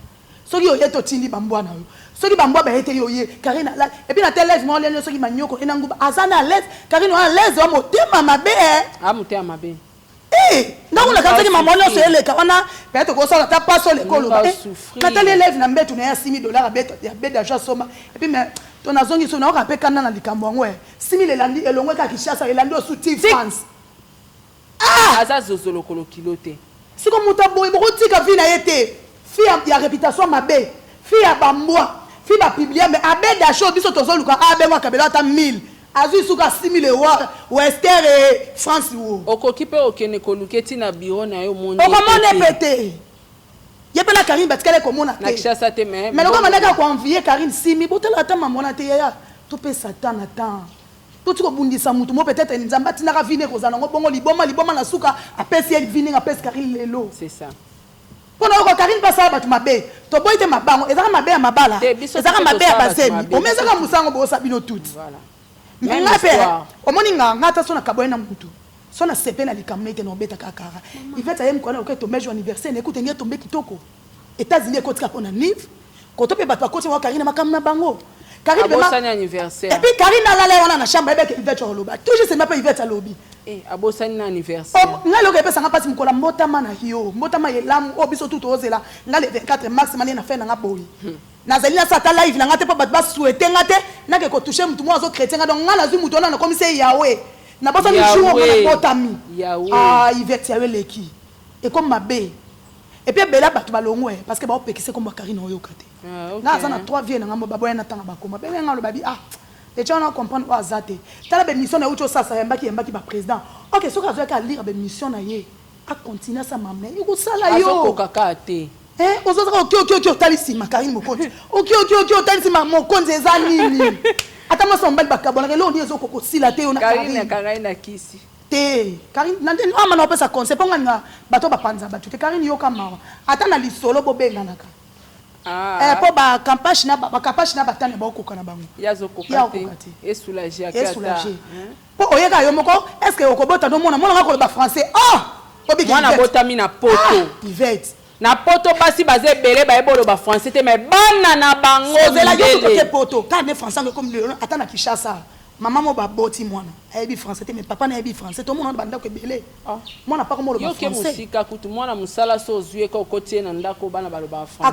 S1: soki yo ye to tindi bambwana yo soki bambwa ba ete yo ye Karine la et puis na télé mo le soki manyoko enanguba azana l'aise Karine na l'aise wa motema mabe
S2: motema mabe
S1: ndako na kanzaki maman nyonso eleka wana peut-être kosala ta paso lekolo katali élève na mbetu na ya $6,000 ya beda ja soma et puis mais ton azongi so na okape kana na likambo ngo 6,000 elandi elongwe ka Kinshasa elandi osuti France
S2: aza zozolo kolo kilote
S1: siko muta boy bokotika vi na yete fi ya réputation mabe fi ya bambwa fi ba publier mais abeda show biso tozoluka abengo kabela ata 1000 Azu suka 6,000 € Wester et France wo.
S2: Okokipe okene koluketi na bureau na yo moni.
S1: Okomone pété. Yepela Karine batikale komona te.
S2: Na Kinshasa te mais.
S1: Mais loko manaka ko envier Karine 6,000 botela ata mamona te ya. To pe Satan atan. To tiko bundisa mutu mo peut-être nzamba tinaka vine ko zana ngo bongo liboma na suka apesi el vine apesi Karine lelo.
S2: C'est ça.
S1: Pona ko Karine pasa batu mabe. To boite mabango ezaka mabe ya mabala. Ezaka mabe ya basemi. Omezaka musango bo sabino tout.
S2: Voilà.
S1: Mais ngapera omoni ngata sona kabwena mutu sona sepe na likamete no beta kakara Yvette ayem kwana oketo mejo anniversaire na écoute ngeto mbeki toko États-Unis kotika pona nive koto pe bato akoti wa Karine makamna bango Karine
S2: be ma anniversaire
S1: et puis Karine ala wana na chambre ebeke Yvette oloba toujours c'est même pas Yvette alobi
S2: abosani na anniversaire
S1: ngalo ke pesa ngapasi mkola mbotama na hiyo mbotama yelamu obiso tout ozela ngale 24 mars mani na fin na ngaboyi nazali na sata live na ngate pa bat ba souhaiter ngate na ke ko toucher mutu mo azo chrétien donc ngala zu mutu na comme c'est Yahweh na bosa ni jour na botami Yvette yawe leki et comme mabe et puis bela batu balongwe parce que ba opekise comme Karine oyo kate na za na 3 vie na ngambo baboya na tanga bakoma be ngalo babi les gens ne comprennent pas ça. T'as la mission na ucho sasa yambaki ba président. OK, so ka zo ka lire ba mission na ye. A continuer ça mamne. Iko sala yo.
S2: Azo kokakate.
S1: Ozo OK talisi Karine mokonzi. OK talisi mokonzi eza nini? Ata mo so mbali bakabona ke lo ndi ezo koko sila te ona
S2: Karine na kisi.
S1: Te Karine nande amana opesa conseil ponga nga bato ba panza bato te Karine yo kama. Ata na lisolo bobenga naka. Po ba campagne na batane ba okoka na bango
S2: yazo kokate et soulager
S1: po oyeka yo moko est-ce que okobota no mona ngako ba français obiki
S2: mwana botami na poto
S1: Yvette
S2: na poto basi baze belé ba ebolo ba français te mais bana na bango
S1: zela yo ko poto ka ne français comme le ata na Kinshasa maman mo ba boti mwana ayebi français te mais papa na ayebi français to mona banda ko belé mwana pa komo lo ba français
S2: yo ke musika kutu mwana musala so zuye ko kotie na ndako bana baloba français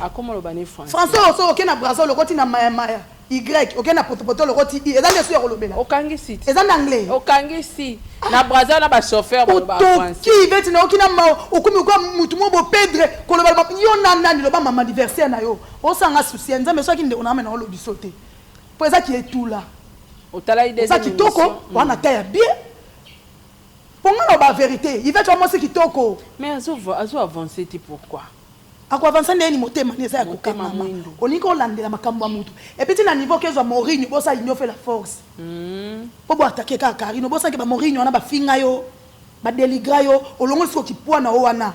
S1: akomo lo ba ni français so ok na Brazil lo koti na maya y ok na poto lo koti eza ndeso yo lobela
S2: okangisi
S1: eza na anglais
S2: okangisi na Brazil na ba chauffeur baloba français
S1: ki beti na okina ma okumi ko mutu mo bo pedre ko lo ba yo nani lo ba mama anniversaire na yo osanga souci nzambe so ki ndeko na mena lo bisote po eza ki etula
S2: otala ide
S1: ça kitoko wana ta bien ponga la vérité il va vraiment c'est kitoko
S2: mais azo avancer ti pourquoi
S1: ako avancer ndeni motema neza ya kokama oniko olandela makambo ya mutu et puis na niveau kezo Mourinho bosa inyo fait la force po bo attaquer ka Karine bosa ke ba Mourinho na ba finga yo ba deligra yo olongo siko kipwa na wana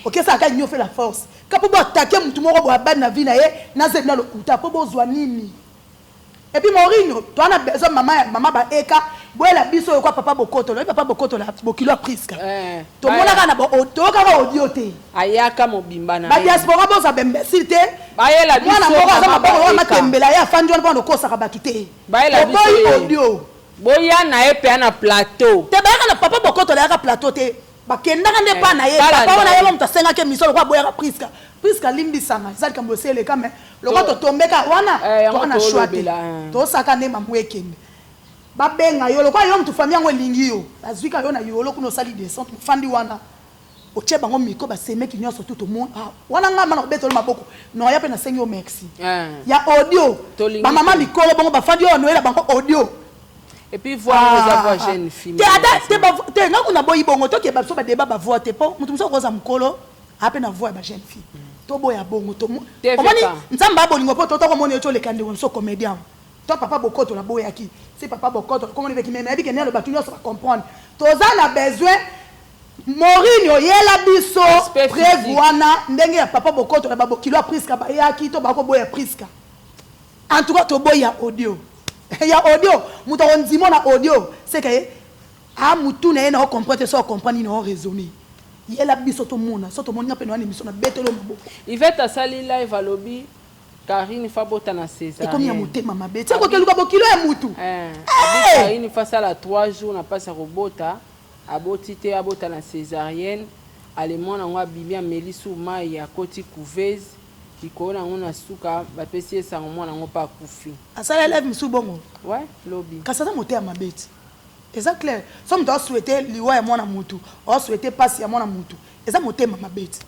S1: OK ça ka inyo fait la force ka po bo attaquer mutu moko bo abad na vie na ye na zebna lo kuta po bo zwa nini. Et puis Mourinho, toi on a besoin maman ba eka, boela biso quoi papa bokoto, le papa bokoto la bokilo priska. To mona kana bo to ka audio te.
S2: Ayaka mobimba na.
S1: Ba diaspora bo za bembesile te.
S2: Baela biso.
S1: Mwana moko za maboko wa tembela ya fanjo na bo kosa ka batute.
S2: Baela biso.
S1: Boy audio.
S2: Boya na e pe na plateau.
S1: Te ba kana papa bokoto la ka plateau te. Ba kenda kande pa na ye. Papa na ye mo mtasenga ke misolo kwa boya priska. Priska limbisanga, zali kambo sele kama lokwa to tombeka wana to wana shwate to saka ne mamwekende babenga yo lokwa yo mtu famille ngo lingi yo azwika yo na yo lokuno sali descente fandi wana oche bango miko ba semeki nyoso tout monde wana ngama na beto maboko no ya pe na sengi yo merci ya audio ba mama mikolo bango ba fandi yo noela bango audio
S2: Et puis voir les jeunes filles.
S1: T'es non on a beau y bongo toi qui est sur débat ba voix t'es pas mutu mso za mkolo ape na voix ba jeune fille. To boya bongo to. Omoni nzamba bolingo po to komoni to le kande wonso comédien. Toi papa bokoto la boya ki. C'est papa bokoto comment on veut qui même avec ne le batu nyos va comprendre. Toza na besoin Morinho yela biso prévoana ndenge ya papa bokoto na babo kilo priska ba ya ki to ba ko boya priska. En tout cas to boya audio. Il y a audio, muto onzimo na audio, c'est que a mutu na ena comprendre ça comprendre ni raisonner. Il y a la biso to mona, so to mona pe no émission na betelo mabo.
S2: Yvette asali live à lobby Karine Fabota na César.
S1: Et comme il y a muté mama bête. C'est quoi que luka bokilo ya mutu.
S2: Karine face à la 3 jours na passe robota, abotité abota na césarienne, allemand na ngwa bibia Melisu mai ya koti couvez. Kiko na ngona suka ba pesi esa ngomona ngopa kufi.
S1: Asala lève misu bongo.
S2: Ouais, lobby.
S1: Kasata moté ma bête. Est-ce clair? Somme doit souhaiter liwa ya mona mutu, o souhaiter passer ya mona mutu. Est-ce moté ma bête?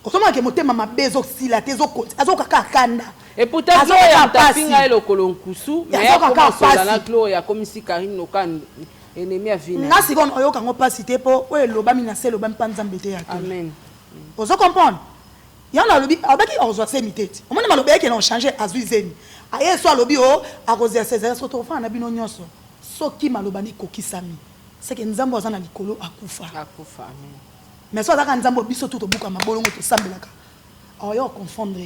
S1: Osoma ke moté ma bête oxila tezo konti. Azo kaka kanda.
S2: Et pourtant ya tafinga elo kolonkusu, mais ya kaka sola na Chloé ya comme si Karine Nokan ennemi a vina.
S1: Na sikon oyo kango pasiter po o eloba minase loba mpanzambe te ya.
S2: Amen.
S1: Ozo comprendre? Il y a un lobby, il y a un sémité. On a lobby qui ont changé à Zuizeni. Aïe, soit lobby, à Rosia César, soit au fond, on a bien nyonso. So qui m'a lobani koki sami. C'est que nous avons besoin de l'icolo à Koufa. Mais soit dans Nzambo biso tout au bout comme bolongo to sambelaka. Aïe, on confondre.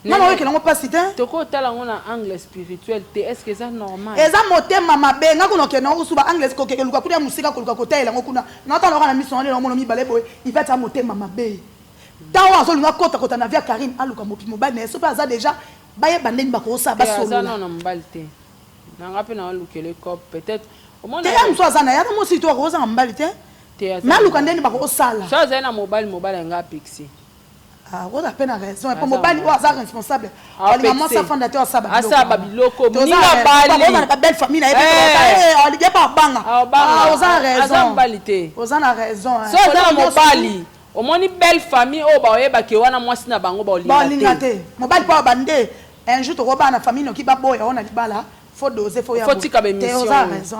S1: Non, non, que l'on pas cité.
S2: Toko tala on a anglais spirituel. Est-ce que c'est normal?
S1: Eza moté mama be nga kono ke no suba anglais ko ke luka kudia musika ko luka ko tela ngokuna. Na ta lora na mission le ngono mi balebo. Il va ta moté mama be. Tant on a kota na via Karine aluka mopi mobile mais so pas ça déjà baye bandeni bako sa ba solo
S2: ça non mbalite na ngape na lukele cop peut-être au moins
S1: te am so ça na ya mo si to rosa mbalite mais aluka ndeni bako sala
S2: ça za na mobile nga pixi
S1: ah on a peine raison et pour mobile wa za responsable on est maman sa fondateur sa ba
S2: biloko ninga bali
S1: on a belle famille na on li pas banga ah on a raison
S2: mbalite
S1: on a raison
S2: ça za mobile au moins une belle famille au baoye ba ke wana mwasi na bango ba
S1: olingate mobile pa bande un jour to roba na famille qui ba boya on a libala faut doser faut ya
S2: faut tika be mission
S1: mais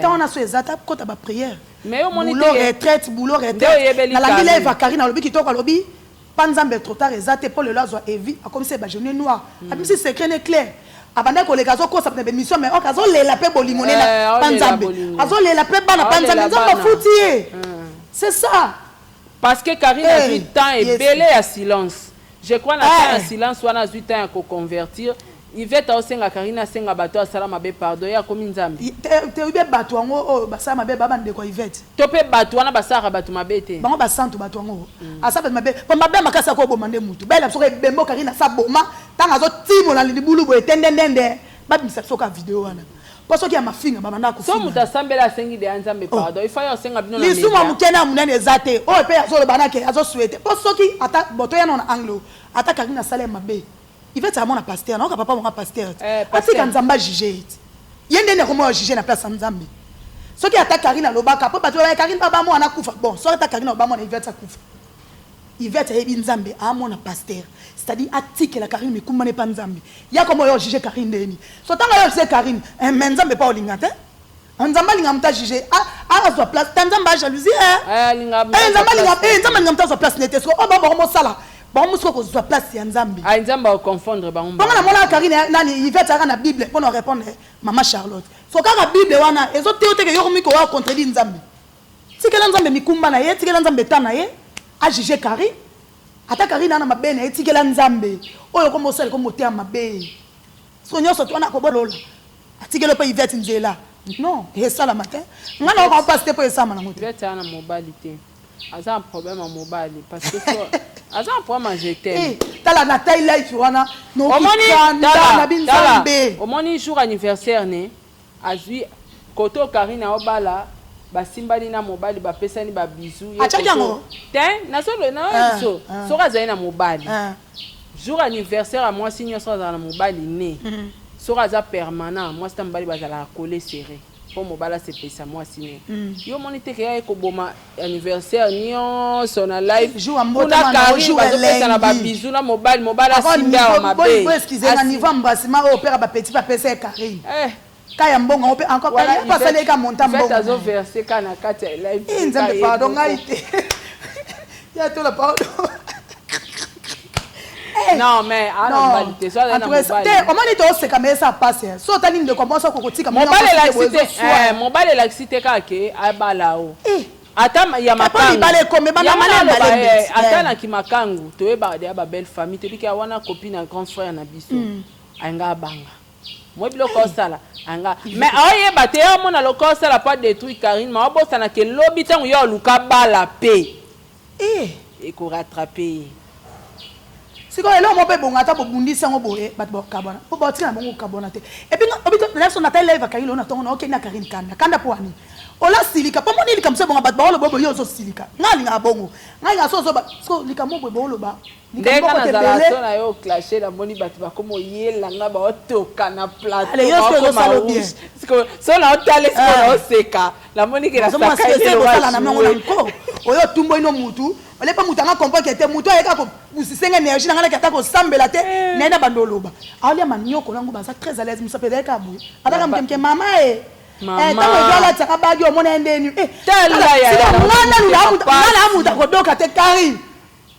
S1: on a so ezata ko ta ba prière
S2: mais au moins
S1: boulot retraite na la mille va Karina lobi ki to ko lobi panzambe trop tard ezate pour le lazo evi a comme c'est ba jeune noir a même si secret est clair abanda ko le kazo ko sa pe mission mais o kazo le la pe bolimone na panzambe azo le la pe bana panzambe nzamba futie. C'est ça.
S2: Parce que Karine a eu temps et belé à silence. Je crois que en silence, on a eu temps à convertir. Il va être aussi à Karine à senga bateau à Salama be pardon ya comme nzambi.
S1: Te ube bateau ngo basa mabe baba ndeko Yvette.
S2: Tope bateau na basara bateau mabete.
S1: Bango basantu bateau ngo. Asa mabe po mabe makasa ko bomande mutu. Bela so bembo Karine sa boma tanga zo timo na libulu bo tendendende. Ba bisa soka vidéo wana. Parce qu'il y a ma fille, ma maman.
S2: So muta sambela sengi de anzambe pardon. Il faut y senga bino na.
S1: Lisuma mukena munene zate. O pe azo le banake azo souhaiter. Parce qu'il attaque boto ya non anglo. Attaque Karine Salem mabe. Il va être mon pasteur, non papa mon pasteur. Parce que Nzamba jugé. Yende ne comment juger na place Nzambe. Ce qui attaque Karine Lobaka, papa tu Karine baba mo na kufa. Bon, so attaque Karine baba mo na il va être kufa. Il va être Nzambe a mon pasteur. C'est-à-dire attique la Karine mais comment n'est pas Nzambe. Il y a comment juger Karine deni. So tant que juger Karine, mais Nzambe pas olingate. Nzamba lingamta juger a sa place. Nzamba jalousie Nzamba lingamta sa place n'était oh baba mo sala. Bon musko ko soit place ya Nzambe.
S2: Ah Nzamba o confondre ba ngomba.
S1: Comment na Karine nani il va être na Bible pour nous répondre maman Charlotte. So ka na Bible wana ezo teote ke yomi ko wa contredire Nzambe. Tikela Nzambe mikumba na ye, tikela Nzambe tana ye, a juger Karine. Ata Karine na mabene ye tikela Nzambe. Oyo ko mosel ko motea mabe. So nyoso to na ko bolola. Atikela pa Yvette Nzela. Non, et ça la matin. Ngana ko passer pour ça mana ngote.
S2: Yvette ana mobilité. Aza un problème en mobile parce que aza un problème en jeté.
S1: Tala na taille life wana no na binzambe.
S2: Au moni jour anniversaire né azui koto Karine obala basimbali na mobile ba pesani ba bisou ye.
S1: Achakango.
S2: Ten na solo na so. So raza na mobile. Jour anniversaire à moi signé so na mobile né. So raza permanent moi stambali bazala coller serré. pour mobala c'est pesa moi siné yo monite ke ya ko boma anniversaire nion son live
S1: jour ambota na jour
S2: pesa na ba bisou na mobala simba ma be
S1: bon excusez na niveau mbassima au père ba petit papa c'est Karine kaya mbongo ope encore pas ça les gars montant mbongo
S2: fait azo verser kana kati live
S1: nzambe pardon ngaite ya to la pardon.
S2: Non mais à la normalité soit dans mobile
S1: on m'a dit c'est comme ça passe so ta ligne de commencer ko kotika
S2: mobile la cité kake abalao ata ya makangu
S1: bale comme bana bale
S2: ata na kimakangu to e ba de ba belle famille te bika wana copine un grand frère na biso anga banga moi biloko sala anga mais oye bate ya mona loko sala pas détruit Karine ma bossa na ke lobi tangu yo luka bala pe et ko rattraper
S1: siko elo mo pe bonga ta bobundisa ngo boye bat bo kabona po ba tina bongo kabona te et puis obito na so na ta live ka ilo na tongo na na Karine kanda po ani ola silika po moni lika mse bonga bat ba lo bobo yo so silika ngali nga bongo ngai so ba so lika mo bobo lo ba
S2: lika mo te bele so na yo clasher na moni bat ba komo yela nga ba otoka na plateau
S1: ale yo so salo bien
S2: siko so na otale siko na oseka la moni ke na saka ile
S1: wa na ngo na ko oyo tumbo ino mutu ole pa mutanga comprendre que te mutu ayeka ko usisenga énergie ngana ka ta ko sambela te nena bandoloba alia manioko nango baza très à l'aise musapela ka bu ataka mkemke mama tango ezoala tiaka bagi omona endeni ngana muta kodoka te Karine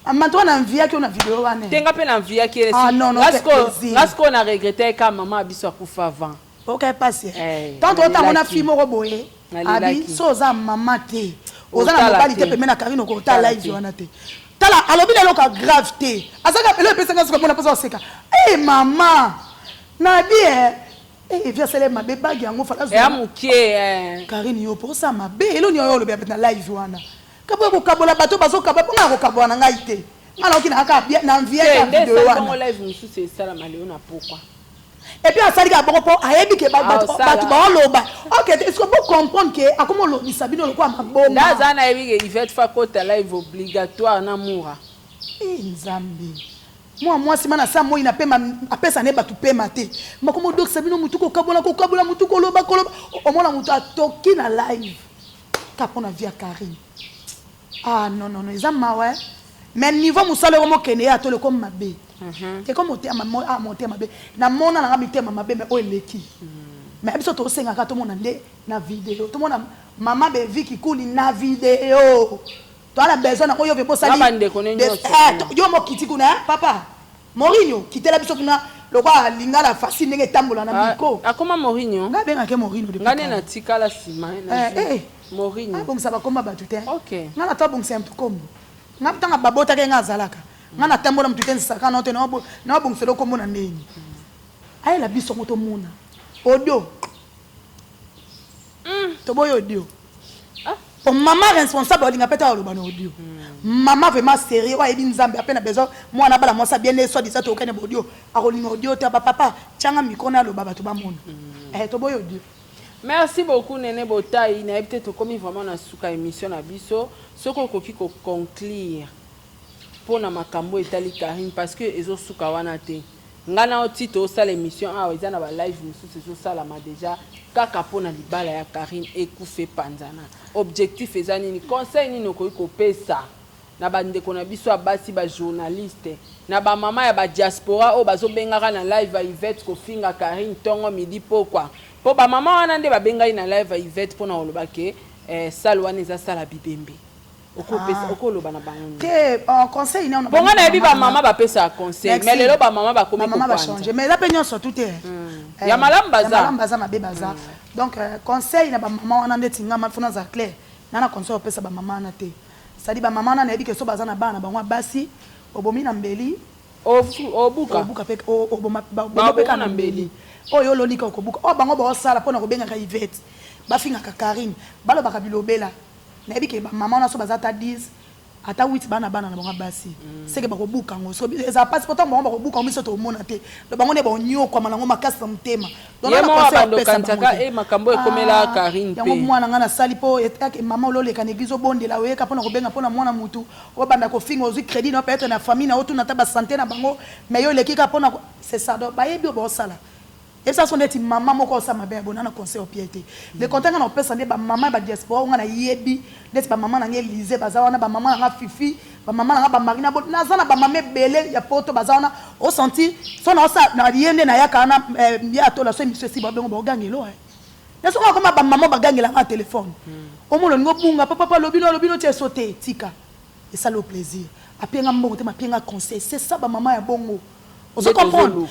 S1: amantoa na mviaki ona video wane
S2: tenga pe na mviaki ngasko na regretter ka mama abiso akufa avant
S1: okay passe tant autant on a film roboye abi so za mama te ozana mobali te pe mena Karine ko ta live wana te tala alobi lelo ka grave te azaka ele pesa ngaso ko mona pesa oseka mama na bien via cele mabe bagi yango fala zo
S2: ya mukie
S1: Karine yo pour ça mabe elo ni yo lo be na live wana kabo ko kabola bato bazo kabo nga ko kabona ngai te ngala okina aka bien na envie ka video wana
S2: bon live musu c'est ça la maléona pourquoi
S1: et puis asali ka bongo po ayebi ke bato ba loba OK est-ce que vous comprendre que akomo lo bisabino lo kwa maboma
S2: ndaza na yebi ke Yvette fa kota live obligatoire na moura
S1: nzambe moi si mana sa moi na pema apesa ne batu pema te makomo dok sabino mutuko kabola mutuko loba koloba omona mutu atoki na live kapona via Karine non ezama ouais mais niveau musale ko mokene ya to le comme mabe te comme monter monter mabe na mona na ngabite mabe mais o eleki mais biso to senga ka to mona nde na vidéo to mona mama be viki kuli na vidéo to ala besoin na ko yo ve bosali yo mo kiti kuna papa Mourinho kitela biso kuna lokwa lingala facile ndenge tambola na biko
S2: akoma Mourinho
S1: nga benga ke Mourinho de
S2: ngane na tikala sima na Mourinho
S1: bon ça va comme battu te
S2: OK
S1: nga na to bon c'est un peu comme nga tanga babota ke nga zalaka nga na tambola mtu ten saka na to na bon c'est lo komona ndeni ay la biso moto mona audio to boy audio pour maman responsable olinga peta oloba na audio maman vraiment sérieux wa ebi nzambe apena besoin moi na bala moi ça bien les soit disait aucun audio akolinga audio ta papa tianga mikona aloba bato ba mona to boy audio.
S2: Merci beaucoup Nene Botai na peut-être comme vraiment na suka émission na biso soko koki ko conclure pour na makambo etali Karine parce que ezo suka wana te ngana otito sala émission eza na ba live mususu ezo sala ma déjà kaka pona libala ya Karine ekufe panzana objectif ezani ni conseil ni noko ko pesa na bandeko na biso abasi ba journaliste na ba mama ya ba diaspora o bazo bengaka na live ya Yvette ko finga Karine tongo midi pourquoi po ba mama wana nde ba bengai na live ya Yvette pona oloba ke salwana eza sala bibembe okopesa okoloba na bango
S1: te conseil na
S2: bonga na yebi ba mama ba pesa conseil mais lelo ba mama ba komi ko
S1: mama ba changer mais la penyon surtout te
S2: ya malamba
S1: za mabe baza donc conseil na ba mama wana ndeti ngama funa za clair nana conseil opesa ba mama na te sadi ba mama na yebi ke so baza na bana bango basi obomi na mbeli obuka pe oboma ba na mbeli oyo lolika okobuka o bango ba osala pona ko benga ka Yvette ba finga ka Karine balo ba kabilobela na yebi ke ba mama na so baza ta 10 ata 8 bana na bango basi c'est que ba ko buka ngo so eza passe pourtant ba ko buka miso to mona te do bango ne ba onyo kwa malango makasa mtema
S2: donc na conseil pesa kantaka e makambo ekomela Karine pe
S1: yango mwana ngana sali po etake mama ololeka na eglize bondela oyeka pona ko benga pona mwana mutu obanda ko finga ozu crédit na peut-être na famille na otu na ta ba santé na bango mais yo lekika pona c'est ça donc ba yebi ba osala et ça sont des maman moko ça m'a bien bonana conseil au piété les contents on peut sonder ba maman ba diaspora on a yebi des ba maman na Élysée bazawana ba maman na Fifi ba maman na ba Marina bo na zana ba maman belé ya poto bazawana au senti so na ça na yende na ya kana ya to la so monsieur si ba bengo ba gangelo na so comme ba maman ba gangela na téléphone au monde ngo bunga papa lobino tie sauter tika et ça le plaisir apenga mbongo te mapenga conseil c'est ça ba maman ya bongo. Vous comprenez?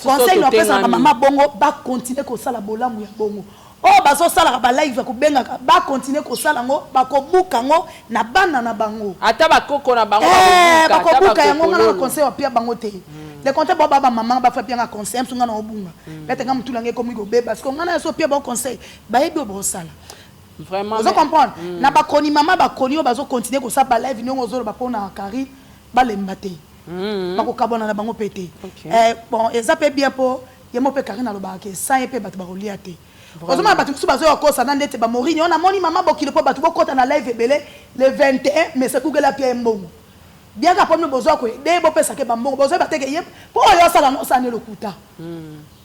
S1: Conseil nous présente maman bongo ba continuer ko sala bolamu ya bongo. Oh bazo sala ba live ko benga ba continuer ko sala ngo ba ko buka ngo na bana na bango.
S2: Ata ba koko na bango
S1: ba ko buka yango ngana conseil wa pia bango te. Le conseil ba maman ba fa pia nga conseil msunga na obunga. Bete nga mtulange ko migo beba parce que ngana so pia ba conseil ba yebi bo sala.
S2: Vraiment.
S1: Vous comprenez? Na ba koni maman ba koni o bazo continuer ko sala ba live nyongo zo ba pona kari ba lembate. Bako kabona na bango pété. Bon, et ça peut bien pour yemo pe Karina lobake ça epé batu barolia te. Ozoma batu kusu bazo ko sa ndete ba Morini on a moni mama bokilo po batu bokota na live ebele le 21 mais c'est kugela pia mbongo. Bien ka pomno bozo ko de bo pesa ke bambongo bozo bateke yep po yo sala no sa ne lokuta.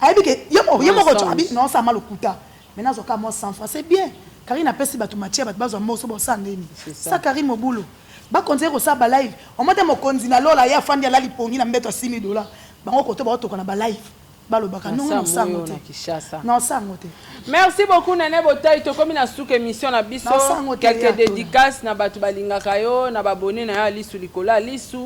S1: Aibi ke yemo ko tsabi non sa malokuta. Maintenant zo ka mo 100 francs c'est bien. Karina pesi batu matia batu bazo mo so bo sa ndeni. Ça Karine Mobulo. Ba konze ko sa ba live o mate mo konzi na lola ya fandi ala lipongi na mbeto $6,000 bango kote ba to kona ba live ba lo baka non sango te non sango te.
S2: Merci beaucoup Nene Botaï to comme na sous émission na biso quelques dédicaces na batu balingaka yo na ba bonné na ya lisu likola lisu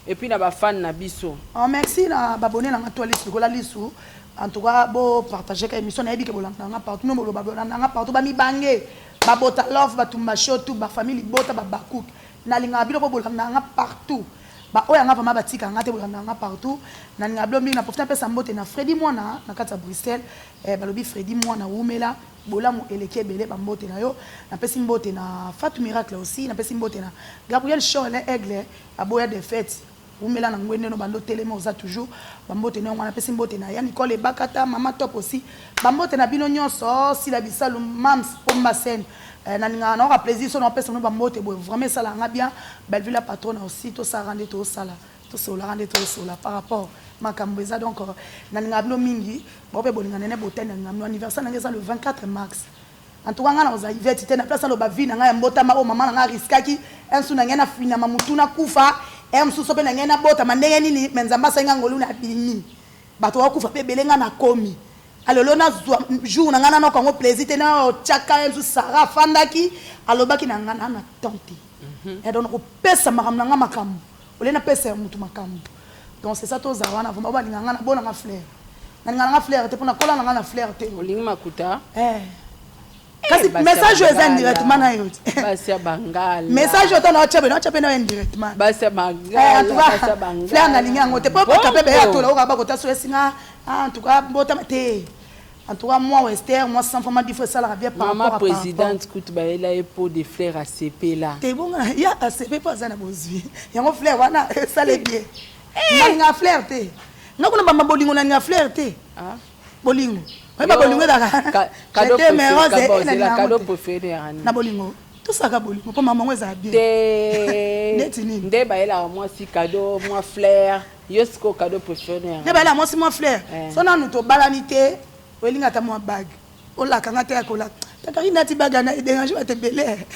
S2: et puis na ba fan na biso.
S1: Oh merci na ba bonné na ngato lisu likola lisu en tout cas bo partager ka émission na yebi ke bolanda nga partout no ba bolanda nga partout ba mi bangé ba bota love ba tumba show tout ba famille bota ba bakuk na linga bilo po bolanda nga partout ba oya nga vraiment batika nga te bolanda nga partout na linga bilo mingi na profiter pesa mbote na Freddy Mwana na kata Bruxelles balobi Freddy Mwana umela bolamu eleke bele ba mbote na yo na pesi mbote na Fatou Miracle aussi na pesi mbote na Gabriel Shaw le aigle aboya de fête umela na ngwende no bando telema oza toujours ba mbote na ngwana pesi mbote na ya Nicole Bakata mama top aussi ba mbote na bino nyonso si la bisalu mams pomba scène na ninga na plaisir so na pesa no ba mbote bo vraiment ça la nga bien Belleville la patronne aussi to ça rendre to sala to so la rendre to so la par rapport makambo eza donc na ninga bino mingi bo pe bolinga nene boten na ngam anniversaire na le 24 mars en tout cas nga na oza ivete te na place lo ba vie na nga ya mbota ma o mama na nga riskaki ensu na ngena fina mamutuna kufa msuso pe na ngena bota mandenge nini menzamba senga ngolu na bini bato wa kufa pe belenga na komi alolo na jour na ngana na ko plaisir te na chaka msu Sara fandaki alobaki na ngana na tante et donc ko pesa makam na makam olena pesa mutu makam donc c'est ça to za wana vuma ba ngana na bona nga fleur na ngana fleur te pona kola na ngana fleur te
S2: olingi makuta
S1: kasi message yo eza directement na yo
S2: basi ya bangala
S1: message yo tona chape na indirectement
S2: basi ya bangala
S1: basi ya bangala fleur na linga ngote po kape be ya tola o ka ba ko taso esinga en tout cas bota te en tout cas moi Esther moi sans format diffère ça la bien par rapport à
S2: maman présidente coûte ba elle a pot de fleurs à CP là
S1: te bon ya ACP pas ça na bozwi yango fleur wana ça les bien na fleur te ngakuna ba bolingo na fleur te bolingo ba bolingo da
S2: cadeau préféré la cadeau préféré
S1: na bolingo tout ça ka bolingo pour maman eza bien
S2: nde ba ela moi si cadeau moi fleur yosko cadeau préféré
S1: nde ba ela moi si moi fleur sona nous to balanité olinga ta moi bag ola kanga te akola ta Karina ti baga na dérange te belé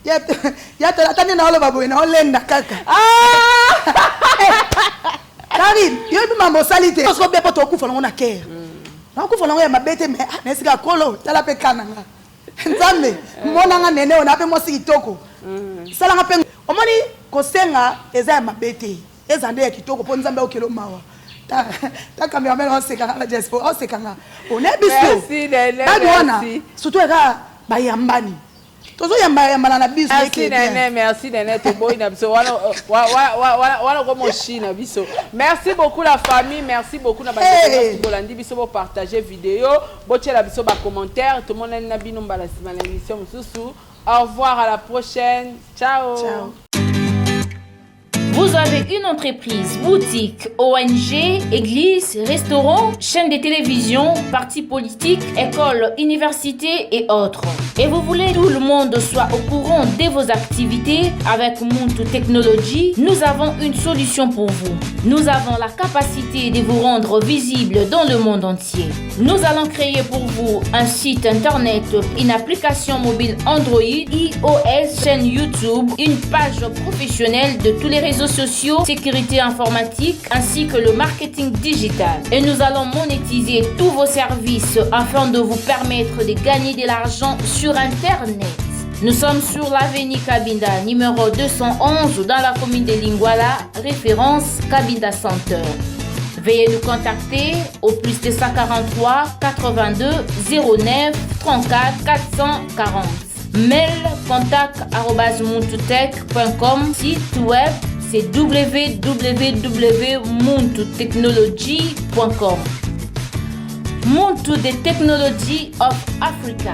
S1: ya to la tane na olo babo na olenda kaka Karine yo bi mambo salite parce que be poto kufa na care na kufa na ya mabete me na sika kolo tala pe kananga nzambe mona nga nene ona pe mosi kitoko sala nga pe omoni kosenga eza ya mabete eza nde ya kitoko po nzambe okelo mawa ta cameraman on se kanga jespo on se kanga on est biso merci surtout eka bayambani tozo yamba na biso
S2: merci nene to boy na biso wala comme china biso merci beaucoup la famille merci beaucoup na bande bolandi biso bo partager vidéo bo tchela biso ba commentaire tout le monde na bino mbala sima na émission mususu au revoir à la prochaine ciao
S7: Vous Vous avez une entreprise, boutique, ONG, église, restaurant, chaîne de télévision, parti politique, école, université et autres. Et vous voulez que tout le monde soit au courant de vos activités avec Muntu Technology, nous avons une solution pour vous. Nous avons la capacité de vous rendre visible dans le monde entier. Nous allons créer pour vous un site internet, une application mobile Android, iOS, chaîne YouTube, une page professionnelle de tous les réseaux sociaux, sécurité informatique ainsi que le marketing digital. Et nous allons monétiser tous vos services afin de vous permettre de gagner de l'argent sur Internet. Nous sommes sur l'avenue Cabinda, numéro 211 dans la commune de Lingwala, référence Cabinda Center. Veuillez nous contacter au plus 243 82 09 34 440. Mail contact@muntutech.com. Site web c'est www.muntutechnology.com. Muntu the Technology of Africa.